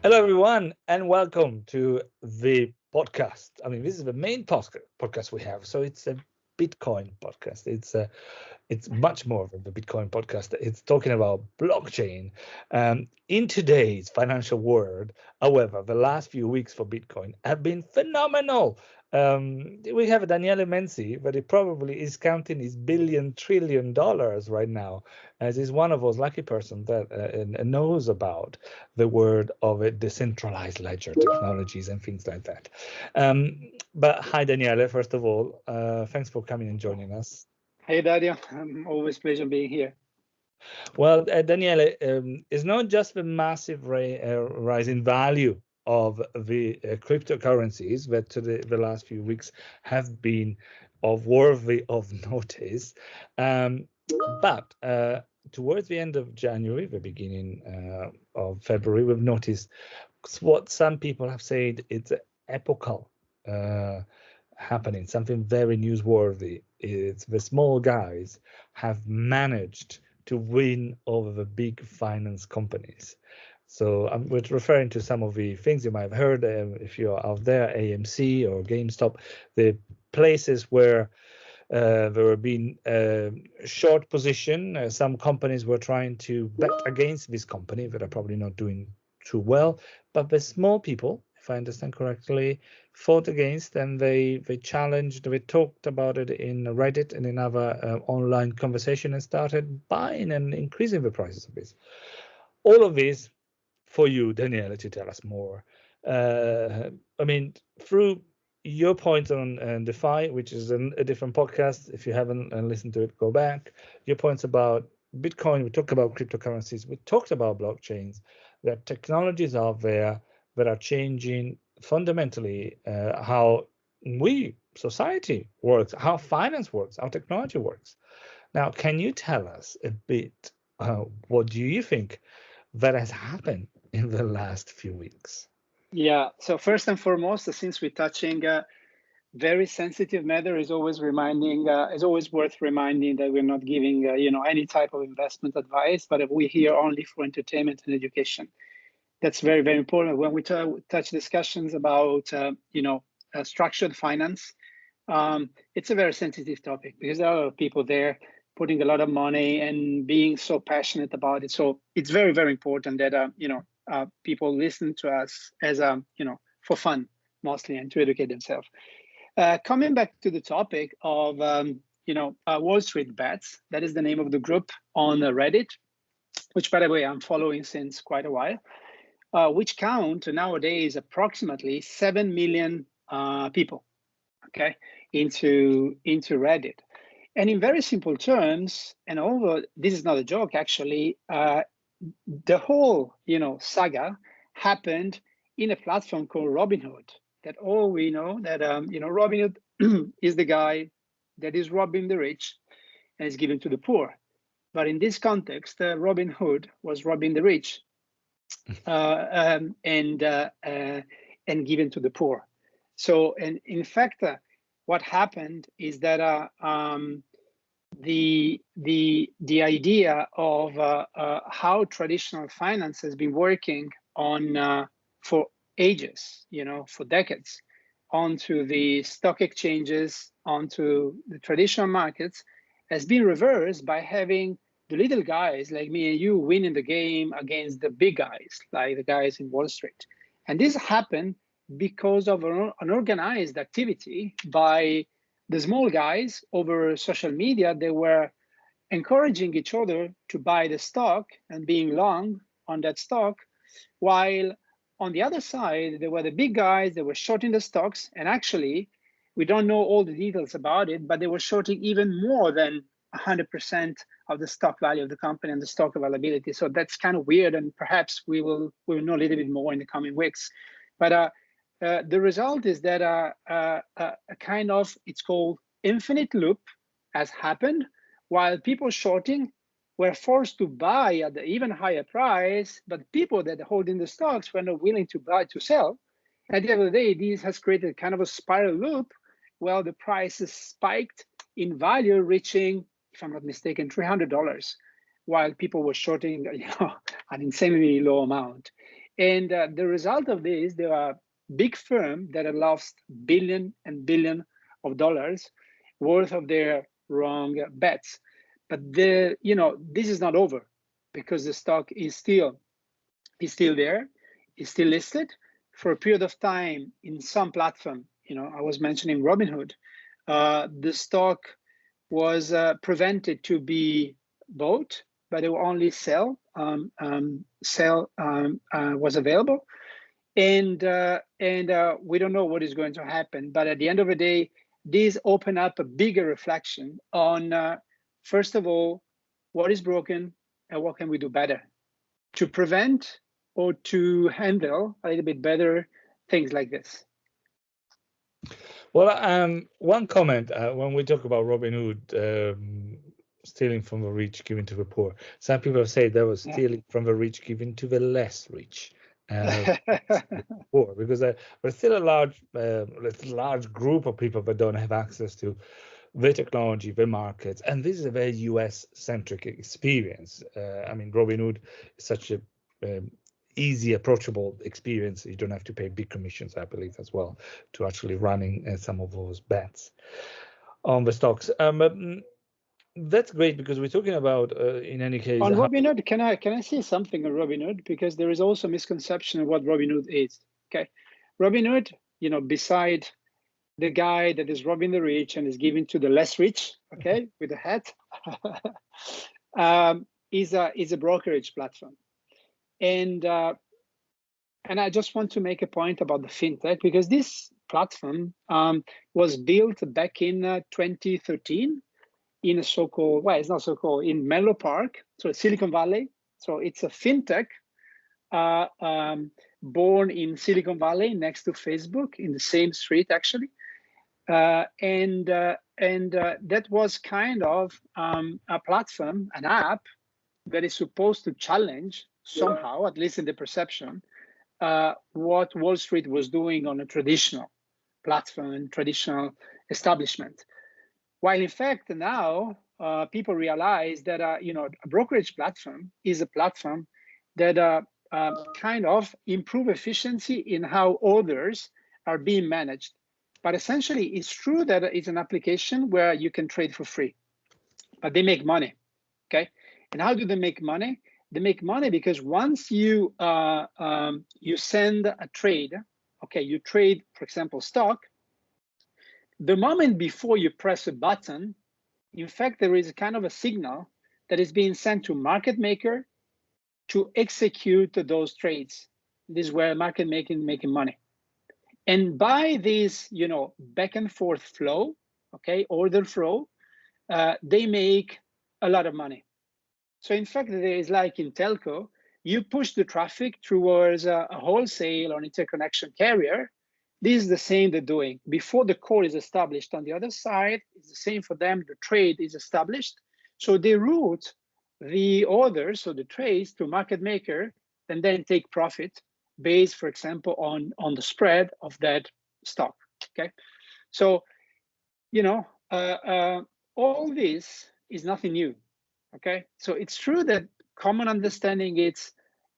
Hello, everyone, and welcome to the podcast. This is the main podcast we have, so it's a Bitcoin podcast. It's much more of a Bitcoin podcast. It's talking about blockchain. In today's financial world, however, the last few weeks for Bitcoin have been phenomenal. We have Daniele Menzi, but he probably is counting his billion trillion dollars right now, as he's one of those lucky persons that knows about the word of a decentralized ledger technologies and things like that. But hi, Daniele, first of all, thanks for coming and joining us. Hey, Dario. Always pleasure being here. Well, Daniele, it's not just the massive rise in value of the cryptocurrencies that the last few weeks have been of worthy of notice, but towards the end of January, the beginning of February, we've noticed what some people have said it's epochal happening, something very newsworthy. It's the small guys have managed to win over the big finance companies. So I'm referring to some of the things you might have heard if you're out there, AMC or GameStop, the places where there have been short position. Some companies were trying to bet against this company that are probably not doing too well, but the small people, if I understand correctly, fought against and they challenged, they talked about it in Reddit and in other online conversation and started buying and increasing the prices of this. All of this for you, Daniela, to tell us more. Uh, through your point on DeFi, which is a different podcast. If you haven't listened to it, go back. Your points about Bitcoin, we talked about cryptocurrencies, we talked about blockchains. There are technologies out there that are changing fundamentally how we, society, works, how finance works, how technology works. Now, can you tell us a bit, what do you think that has happened in the last few weeks? Yeah. So first and foremost, since we're touching a very sensitive matter, is always worth reminding that we're not giving, any type of investment advice, but we're here only for entertainment and education. That's very, very important when we touch discussions about, structured finance. It's a very sensitive topic because there are a lot of people there putting a lot of money and being so passionate about it. So it's very, very important that people listen to us as for fun mostly and to educate themselves. Coming back to the topic of Wall Street Bets, that is the name of the group on Reddit, which by the way I'm following since quite a while, which count nowadays approximately 7 million people. Okay, into Reddit. And in very simple terms, and although this is not a joke, actually, the whole saga happened in a platform called Robinhood. That all we know that Robinhood is the guy that is robbing the rich and is given to the poor. But in this context, Robin Hood was robbing the rich and given to the poor. So, and in fact, what happened is that the idea of how traditional finance has been working on for ages, for decades, onto the stock exchanges, onto the traditional markets, has been reversed by having the little guys like me and you winning the game against the big guys, like the guys in Wall Street. And this happened because of an organized activity by the small guys over social media. They were encouraging each other to buy the stock and being long on that stock, while on the other side, there were the big guys that were shorting the stocks. And actually, we don't know all the details about it, but they were shorting even more than 100% of the stock value of the company and the stock availability. So that's kind of weird, and perhaps we will know a little bit more in the coming weeks. But the result is that a kind of, it's called infinite loop has happened, while people shorting were forced to buy at an even higher price, but people that are holding the stocks were not willing to buy to sell. At the end of the day, this has created kind of a spiral loop where the prices spiked in value, reaching, if I'm not mistaken, $300, while people were shorting an insanely low amount. And the result of this, there are big firms that have lost billion and billion of dollars worth of their wrong bets. But this is not over, because the stock is still there, is still listed for a period of time in some platform. I was mentioning Robinhood. The stock was prevented to be bought, but it will only sell was available, and we don't know what is going to happen. But at the end of the day, these open up a bigger reflection on, first of all, what is broken and what can we do better to prevent or to handle a little bit better things like this. Well, one comment when we talk about Robinhood stealing from the rich, giving to the poor. Some people say that was stealing from the rich, giving to the less rich. Poor, because there's still a large group of people that don't have access to the technology, the markets, and this is a very US-centric experience. I mean, Robinhood is such a easy, approachable experience. You don't have to pay big commissions, I believe, as well, to actually running some of those bets on the stocks. That's great, because we're talking about, in any case, on Robinhood. Can I say something on Robinhood? Because there is also a misconception of what Robinhood is. Okay, Robinhood, beside the guy that is robbing the rich and is giving to the less rich, okay, with a hat, is a brokerage platform. And I just want to make a point about the fintech, because this platform was built back in 2013 in a so-called, well, it's not so-called, in Menlo Park, so Silicon Valley. So it's a fintech born in Silicon Valley next to Facebook, in the same street, actually. And that was kind of a platform, an app that is supposed to challenge somehow, at least in the perception, what Wall Street was doing on a traditional platform, traditional establishment. While in fact now people realize that a brokerage platform is a platform that kind of improve efficiency in how orders are being managed. But essentially, it's true that it's an application where you can trade for free, but they make money. Okay, and how do they make money? They make money because once you send a trade, okay, you trade, for example, stock. The moment before you press a button, in fact, there is a kind of a signal that is being sent to market maker to execute those trades. This is where market making money. And by this, back and forth flow, okay, order flow, they make a lot of money. So in fact, there is like in telco, you push the traffic towards a wholesale or interconnection carrier. This is the same they're doing. Before the call is established on the other side, it's the same for them. The trade is established. So they route the orders, so the trades, to market maker, and then take profit based, for example, on the spread of that stock. Okay, so all this is nothing new. Okay, so it's true that common understanding, it's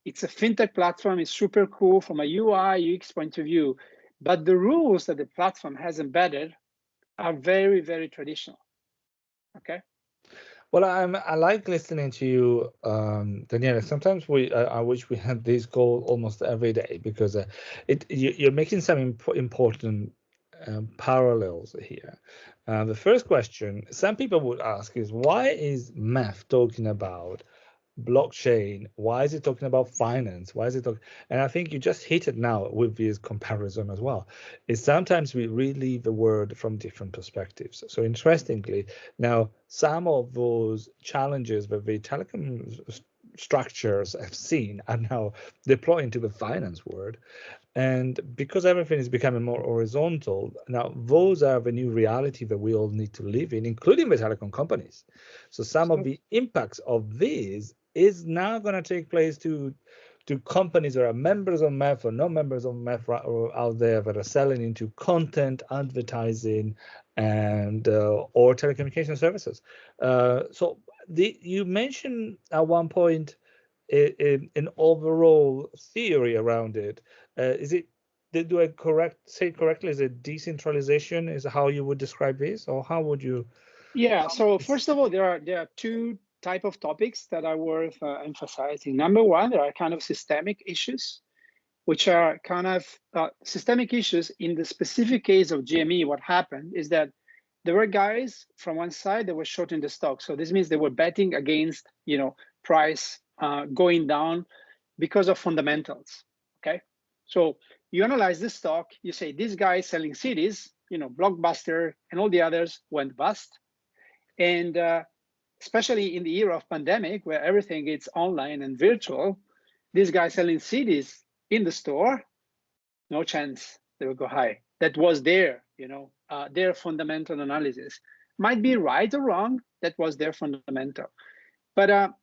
a fintech platform, is super cool from a UI UX point of view, but the rules that the platform has embedded are very, very traditional. Okay. Well, I like listening to you, Daniele. Sometimes I wish we had this call almost every day, because you're making some important parallels here. The first question some people would ask is, why is math talking about blockchain? Why is it talking about finance? Why is it and I think you just hit it now with this comparison as well, is sometimes we really the word from different perspectives. So interestingly, now some of those challenges that the telecom structures have seen are now deployed into the finance world. And because everything is becoming more horizontal, now those are the new reality that we all need to live in, including the telecom companies. So some of the impacts of this is now going to take place to companies that are members of MEF or non members of MEF out there that are selling into content, advertising, and or telecommunication services. So you mentioned at one point an overall theory around it. Is it? Do I say it correctly? Is it decentralization? Is how you would describe this, or how would you? Yeah. So first of all, there are two type of topics that are worth emphasizing. Number one, there are kind of systemic issues, which are kind of systemic issues. In the specific case of GME, what happened is that there were guys from one side that were shorting the stock. So this means they were betting against, price going down because of fundamentals. Okay, so you analyze this stock, you say this guy is selling cities, Blockbuster and all the others went bust, and especially in the era of pandemic where everything is online and virtual, this guy selling cities in the store, no chance they will go high. That was their fundamental analysis. Might be right or wrong, that was their fundamental. But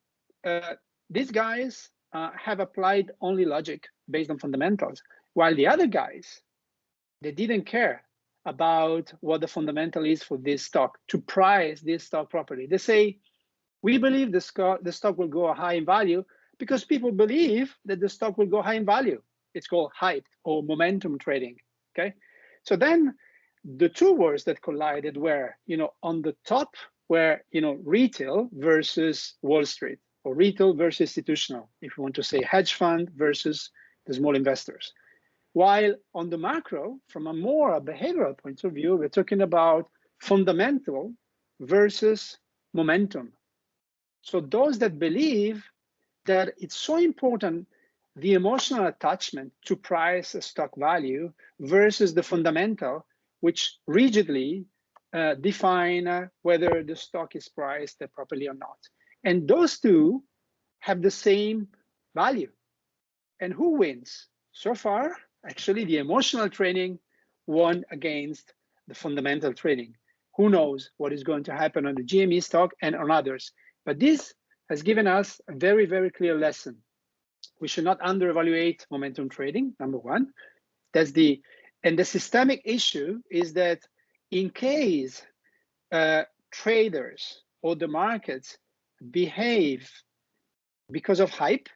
these guys have applied only logic based on fundamentals, while the other guys, they didn't care about what the fundamental is for this stock, to price this stock properly. They say, we believe the stock will go high in value because people believe that the stock will go high in value. It's called hype or momentum trading. Okay, so then the two words that collided were, on the top were, retail versus Wall Street, or retail versus institutional, if you want to say hedge fund versus the small investors. While on the macro, from a more behavioral point of view, we're talking about fundamental versus momentum. So those that believe that it's so important, the emotional attachment to price stock value versus the fundamental, which rigidly define whether the stock is priced properly or not. And those two have the same value. And who wins? So far, actually, the emotional trading won against the fundamental trading. Who knows what is going to happen on the GME stock and on others? But this has given us a very, very clear lesson. We should not underevaluate momentum trading, number one. And the systemic issue is that in case traders or the markets behave because of hype,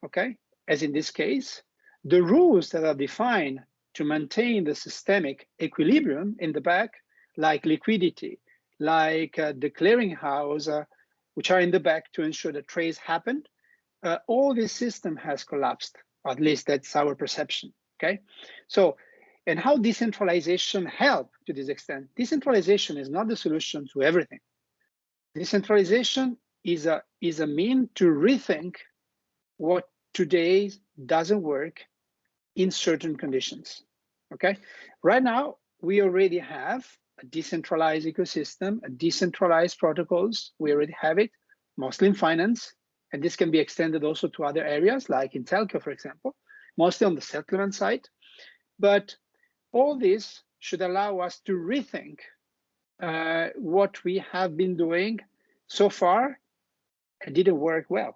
okay, as in this case, the rules that are defined to maintain the systemic equilibrium in the back, like liquidity, like the clearinghouse, which are in the back to ensure that trades happen, all this system has collapsed. At least that's our perception. Okay, so and how decentralization help to this extent? Decentralization is not the solution to everything. Decentralization is a mean to rethink what today doesn't work in certain conditions. Okay, right now we already have a decentralized ecosystem, a decentralized protocols. We already have it, mostly in finance, and this can be extended also to other areas, like in telco, for example, mostly on the settlement side. But all this should allow us to rethink what we have been doing so far. It didn't work well.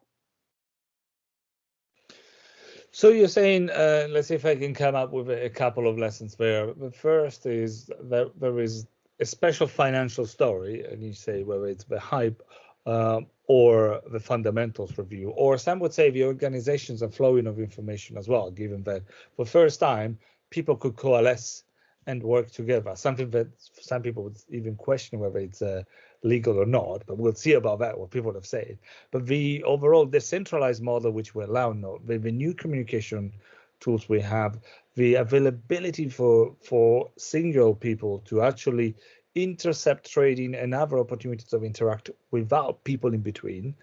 So you're saying, let's see if I can come up with a couple of lessons there. The first is that there is a special financial story, and you say whether it's the hype or the fundamentals review, or some would say the organizations and flowing of information as well, given that for the first time, people could coalesce and work together, something that some people would even question whether it's legal or not, but we'll see about that, what people have said. But the overall decentralized model, which we allow now, the new communication tools we have, the availability for single people to actually intercept trading and other opportunities of interact without people in between,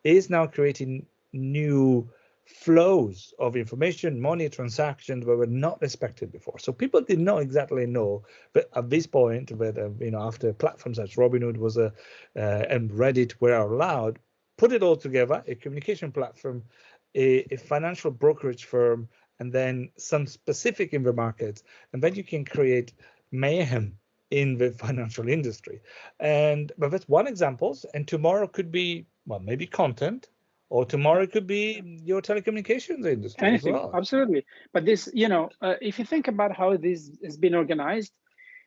is now creating new flows of information, money transactions that were not expected before. So people did not exactly know, but at this point, that after platforms such Robinhood was and Reddit were allowed, put it all together: a communication platform, a financial brokerage firm, and then some specific in the markets, and then you can create mayhem in the financial industry. But that's one example, and tomorrow could be, well, maybe content, or tomorrow it could be your telecommunications industry Anything, as well. absolutely. But this, if you think about how this has been organized,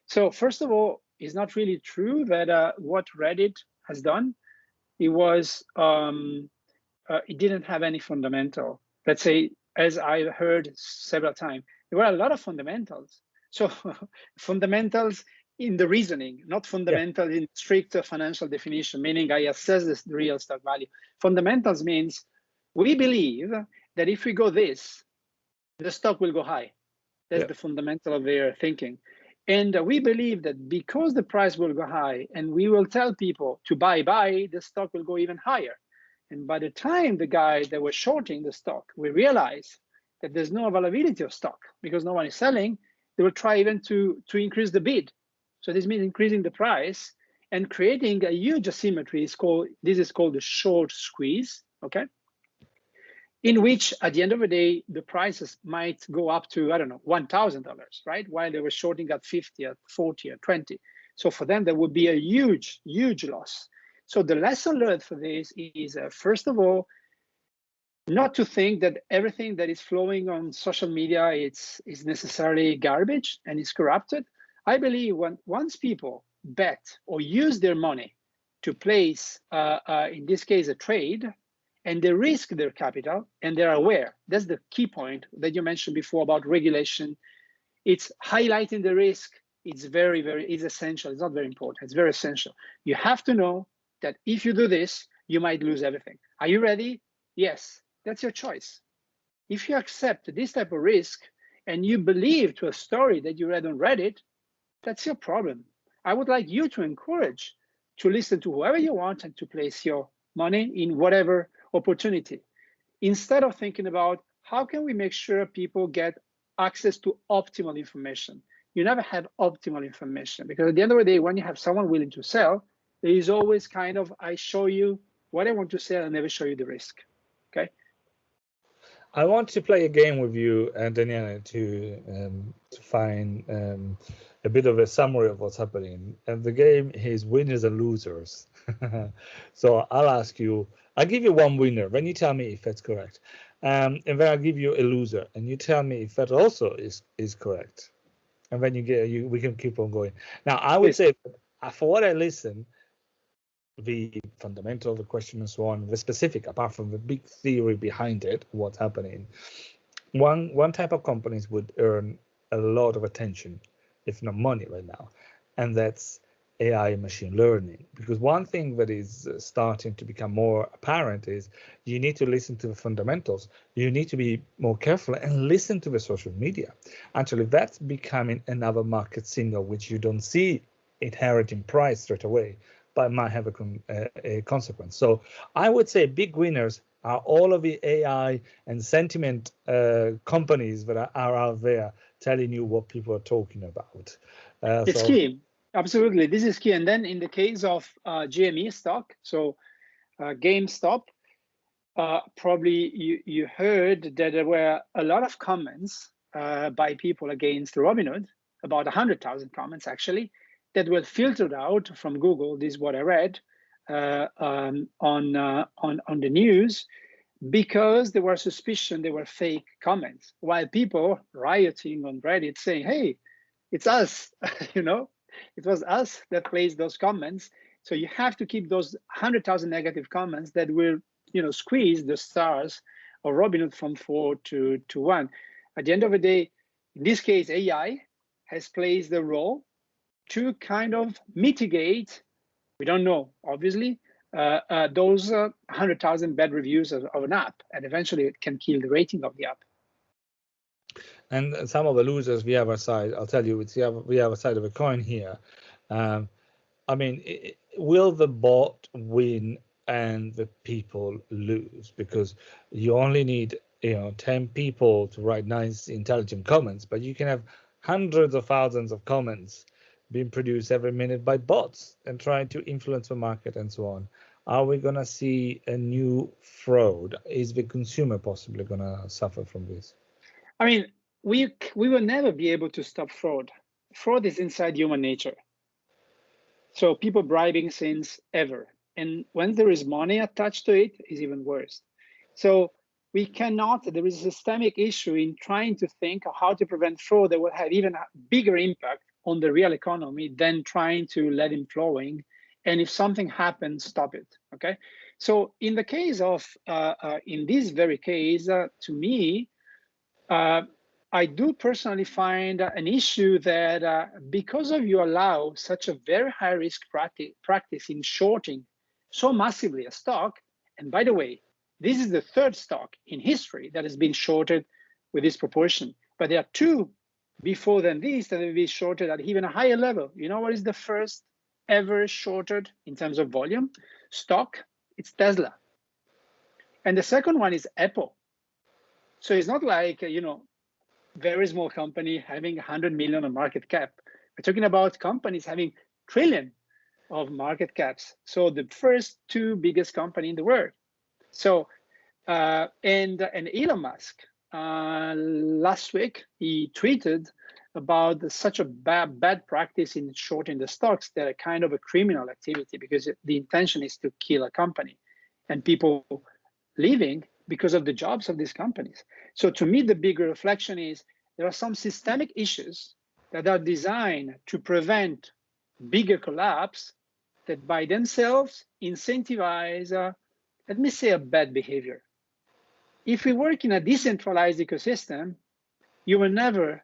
so first of all, it's not really true that what Reddit has done, it was it didn't have any fundamental. Let's say, as I heard several times, there were a lot of fundamentals. So fundamentals in the reasoning, not Yeah. fundamental in strict financial definition, meaning I assess the real stock value. Fundamentals means we believe that if we go this, the stock will go high. That's Yeah. the fundamental of their thinking. And we believe that because the price will go high and we will tell people to buy, the stock will go even higher. And by the time the guys that were shorting the stock, we realize that there's no availability of stock because no one is selling, they will try even to increase the bid. So this means increasing the price and creating a huge asymmetry. This is called the short squeeze, okay? In which at the end of the day, the prices might go up to, I don't know, $1,000, right? While they were shorting at 50, at 40, at 20. So for them, there would be a huge, huge loss. So the lesson learned for this is, first of all, not to think that everything that is flowing on social media is necessarily garbage and is corrupted. I believe once people bet or use their money to place, in this case, a trade, and they risk their capital and they're aware. That's the key point that you mentioned before about regulation. It's highlighting the risk. It's it's essential. It's not very important. It's very essential. You have to know that if you do this, you might lose everything. Are you ready? Yes, that's your choice. If you accept this type of risk and you believe to a story that you read on Reddit, that's your problem. I would like you to encourage to listen to whoever you want and to place your money in whatever opportunity, instead of thinking about how can we make sure people get access to optimal information. You never have optimal information because at the end of the day, when you have someone willing to sell, there is always kind of, I show you what I want to sell and never show you the risk, okay? I want to play a game with you, Daniela, to find a bit of a summary of what's happening. And the game is winners and losers. So I'll ask you, I'll give you one winner, then you tell me if that's correct. And then I'll give you a loser, and you tell me if that also is correct. And then we can keep on going. Now, I would say, for what I listen, the fundamental of the question and so on, the specific, apart from the big theory behind it, what's happening, one type of companies would earn a lot of attention, if not money right now, and that's AI and machine learning. Because one thing that is starting to become more apparent is you need to listen to the fundamentals. You need to be more careful and listen to the social media. Actually, that's becoming another market signal, which you don't see inheriting price straight away, but might have a consequence. So I would say big winners are all of the AI and sentiment companies that are out there telling you what people are talking about. It's key. Absolutely. This is key. And then in the case of GME stock, so GameStop, probably you heard that there were a lot of comments by people against Robinhood, about 100,000 comments actually, that were filtered out from Google. This is what I read on the news, because there were suspicion they were fake comments, while people rioting on Reddit saying, "Hey, it's us," you know, it was us that placed those comments. So you have to keep those 100,000 negative comments that will, squeeze the stars of Robinhood from 4 to 1. At the end of the day, in this case, AI has played the role to kind of mitigate, we don't know, obviously, those 100,000 bad reviews of an app, and eventually it can kill the rating of the app. And some of the losers, the other side, I'll tell you, it's the other side of a coin here. I mean, will the bot win and the people lose? Because you only need 10 people to write nice, intelligent comments, but you can have hundreds of thousands of comments being produced every minute by bots and trying to influence the market and so on. Are we going to see a new fraud? Is the consumer possibly going to suffer from this? I mean, we will never be able to stop fraud. Fraud is inside human nature. So people bribing since ever. And when there is money attached to it, is even worse. So we cannot, there is a systemic issue in trying to think of how to prevent fraud that will have even a bigger impact on the real economy than trying to let it flowing. And if something happens, stop it, okay? So in the case of, in this very case, to me, I do personally find an issue that because of you allow such a very high risk practice in shorting so massively a stock, and by the way, this is the third stock in history that has been shorted with this proportion, but there are two before than this that have been shorted at even a higher level. You know what is the first ever shorted in terms of volume stock? It's Tesla. And the second one is Apple. So it's not like, very small company having 100 million of market cap. We're talking about companies having trillion of market caps. So the first two biggest company in the world. So, and Elon Musk, last week, he tweeted about such a bad practice in shorting the stocks that are kind of a criminal activity, because the intention is to kill a company and people leaving because of the jobs of these companies. So to me, the bigger reflection is there are some systemic issues that are designed to prevent bigger collapse that by themselves incentivize, let me say, a bad behavior. If we work in a decentralized ecosystem, you will never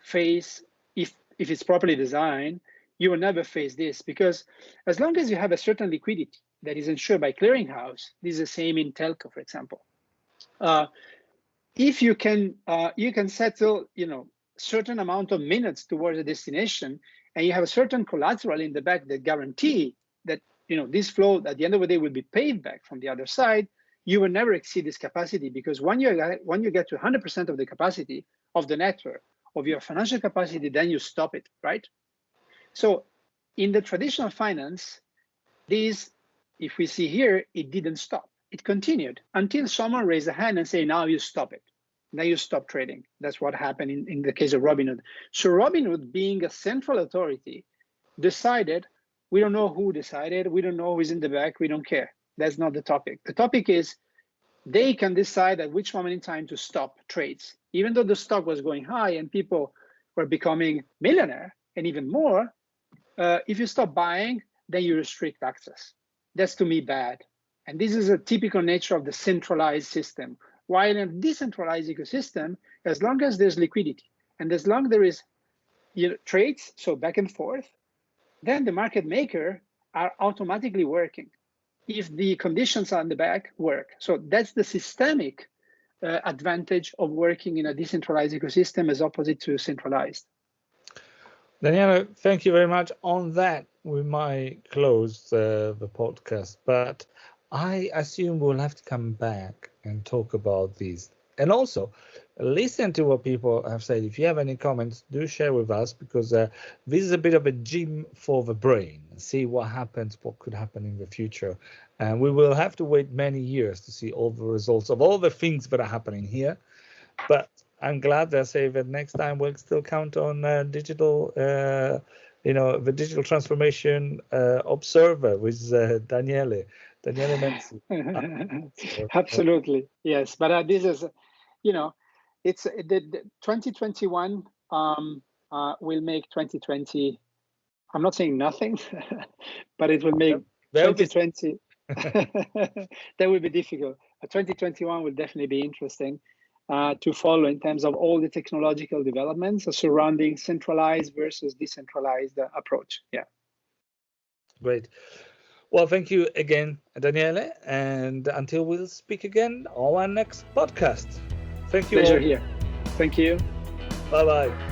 face, if it's properly designed, you will never face this, because as long as you have a certain liquidity that is ensured by clearinghouse, this is the same in telco, for example. If you can settle, certain amount of minutes towards a destination, and you have a certain collateral in the back that guarantee that this flow at the end of the day will be paid back from the other side, you will never exceed this capacity, because when you get to 100% of the capacity of the network, of your financial capacity, then you stop it, right? So in the traditional finance, this, if we see here, it didn't stop. It continued until someone raised a hand and say, now you stop it. Now you stop trading. That's what happened in the case of Robinhood. So Robinhood, being a central authority, decided, we don't know who decided, we don't know who's in the back, we don't care. That's not the topic. The topic is they can decide at which moment in time to stop trades. Even though the stock was going high and people were becoming millionaire and even more, if you stop buying, then you restrict access. That's to me bad. And this is a typical nature of the centralized system. While in a decentralized ecosystem, as long as there's liquidity and as long as there is trades, so back and forth, then the market maker are automatically working if the conditions on the back work. So that's the systemic advantage of working in a decentralized ecosystem as opposite to centralized. Daniele, thank you very much. On that, we might close the podcast, but I assume we'll have to come back and talk about these. And also, listen to what people have said. If you have any comments, do share with us, because this is a bit of a gym for the brain. See what happens, what could happen in the future. And we will have to wait many years to see all the results of all the things that are happening here. But I'm glad they say that next time we'll still count on digital, the digital transformation observer with Daniele Menzi. Absolutely, yes. But this is, it's the 2021 will make 2020. I'm not saying nothing, but it will make 2020. That will be difficult. 2021 will definitely be interesting to follow in terms of all the technological developments surrounding centralized versus decentralized approach. Yeah. Great. Well, thank you again, Daniele, and until we'll speak again on our next podcast. Thank you. Pleasure here. Thank you. Bye-bye.